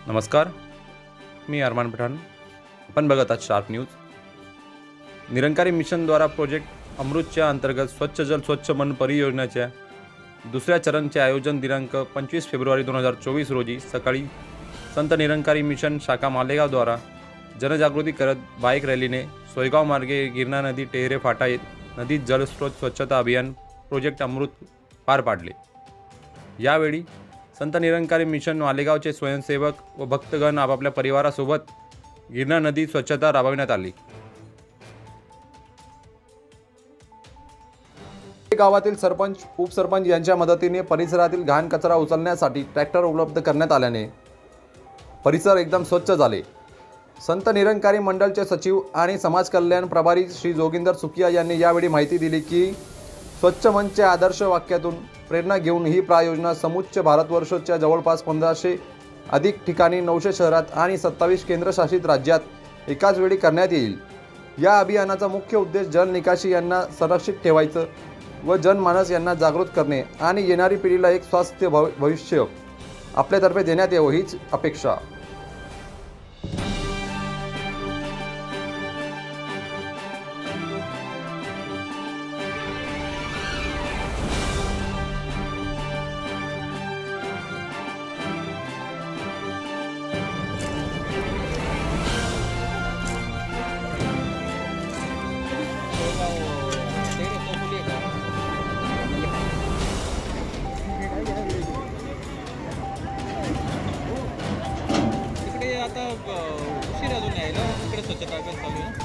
नमस्कार, मी अरमान पठाण. आपण बघत आहात शार्प न्यूज. निरंकारी मिशनद्वारा प्रोजेक्ट अमृतच्या अंतर्गत स्वच्छ जल स्वच्छ मन परियोजनेच्या दुसऱ्या चरणचे आयोजन दिनांक 25 फेब्रुवारी 2024 रोजी सकाळी संत निरंकारी मिशन शाखा मालेगावद्वारा जनजागृती करत बाईक रॅलीने सोयगाव मार्गे गिरणा नदी टेहरे फाटा नदीत जलस्रोत स्वच्छता अभियान प्रोजेक्ट अमृत पार पाडले. यावेळी संत निरंकारी मिशन मालेगावचे स्वयंसेवक व भक्तगण आपापल्या परिवारासोबत गिरणा नदी स्वच्छता राबविण्यात आली. गावातील सरपंच उपसरपंच यांच्या मदतीने परिसरातील घाण कचरा उचलण्यासाठी ट्रॅक्टर उपलब्ध करण्यात आल्याने परिसर एकदम स्वच्छ झाले. संत निरंकारी मंडळचे सचिव आणि समाज कल्याण प्रभारी श्री जोगिंदर सुखिया यांनी यावेळी माहिती दिली की स्वच्छ मनचे आदर्श वाक्यातून प्रेरणा घेऊन ही प्रायोजना समुच्च भारतवर्षाच्या जवळपास 1500 अधिक ठिकाणी 900 शहरात आणि 27 केंद्रशासित राज्यात एकाच वेळी करण्यात येईल. या अभियानाचा मुख्य उद्देश जल निकासी यांना संरक्षित ठेवायचं व जनमानस यांना जागृत करणे आणि येणारी पिढीला एक स्वस्थ भविष्य आपल्यातर्फे देण्यात यावं हीच अपेक्षा. आता उशीर अजून यायला इकडे स्वच्छता अभियान चालू आहे.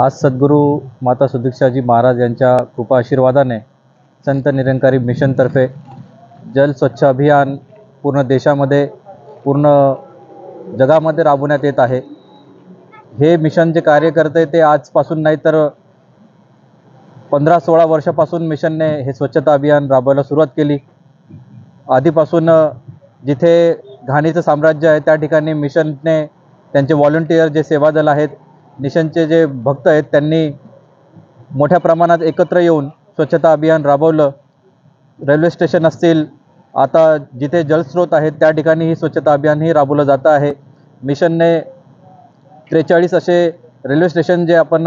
आज सद्गुरू माता सुदीक्षाजी महाराज यांच्या कृपा आशीर्वादाने संत निरंकारी मिशनतर्फे जल स्वच्छ अभियान पूर्ण देशामध्ये पूर्ण जगामध्ये राबवण्यात येत आहे. हे मिशन जे कार्य करते ते आजपासून नाही तर 15-16 वर्षापासून मिशनने हे स्वच्छता अभियान राबवायला सुरुवात केली. आधीपासून जिथे घाणीचं साम्राज्य आहे त्या ठिकाणी मिशनने त्यांचे व्हॉलंटियर जे सेवादल आहेत, मिशनचे जे भक्त आहेत, त्यांनी मोठ्या प्रमाणात एकत्र येऊन स्वच्छता अभियान राबवलं. रेल्वे स्टेशन असतील, आता जिथे जलस्रोत आहेत त्या ठिकाणी ही स्वच्छता अभियानही राबवलं जातं आहे. मिशनने 43 असे रेल्वे स्टेशन जे आपण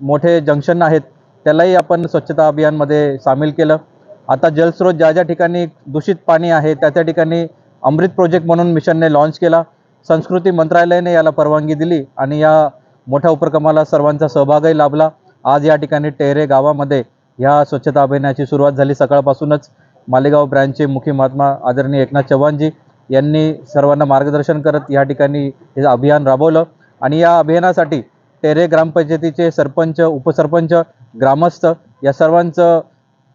मोठे जंक्शन आहेत त्यालाही आपण स्वच्छता अभियानमध्ये सामील केलं. आता जलस्रोत ज्या ज्या ठिकाणी दूषित पाणी आहे त्या त्या ठिकाणी अमृत प्रोजेक्ट म्हणून मिशनने लॉन्च केला. संस्कृती मंत्रालयाने याला परवानगी दिली आणि या मोठ्या उपक्रमाला सर्वांचा सहभागही लाभला. आज या ठिकाणी टेहरे गावामध्ये ह्या स्वच्छता अभियानाची सुरुवात झाली. सकाळपासूनच मालेगाव ब्रँचचे मुख्य महात्मा आदरणीय एकनाथ चव्हाणजी यांनी सर्वांना मार्गदर्शन करत या ठिकाणी हे अभियान राबवलं आणि या अभियानासाठी टेहरे ग्रामपंचायतीचे सरपंच, उपसरपंच, ग्रामस्थ या सर्वांचं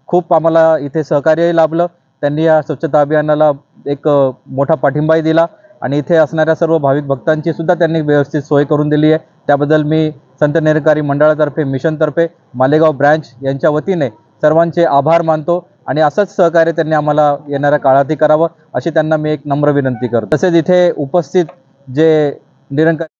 खूप आम्हाला इथे सहकार्यही लाभलं. त्यांनी या स्वच्छता अभियानाला एक मोठा पाठिंबाही दिला आणि इथे असणाऱ्या सर्व भाविक भक्तांची सुद्धा त्यांनी व्यवस्थित सोय करून दिली आहे. त्याबद्दल मी संत निरंकारी मंडळातर्फे, मिशनतर्फे, मालेगाव ब्रँच यांच्या वतीने सर्वांचे आभार मानतो आणि असंच सहकार्य त्यांनी आम्हाला येणाऱ्या काळातही करावं अशी त्यांना मी एक नम्र विनंती करतो. तसेच इथे उपस्थित जे निरंकारी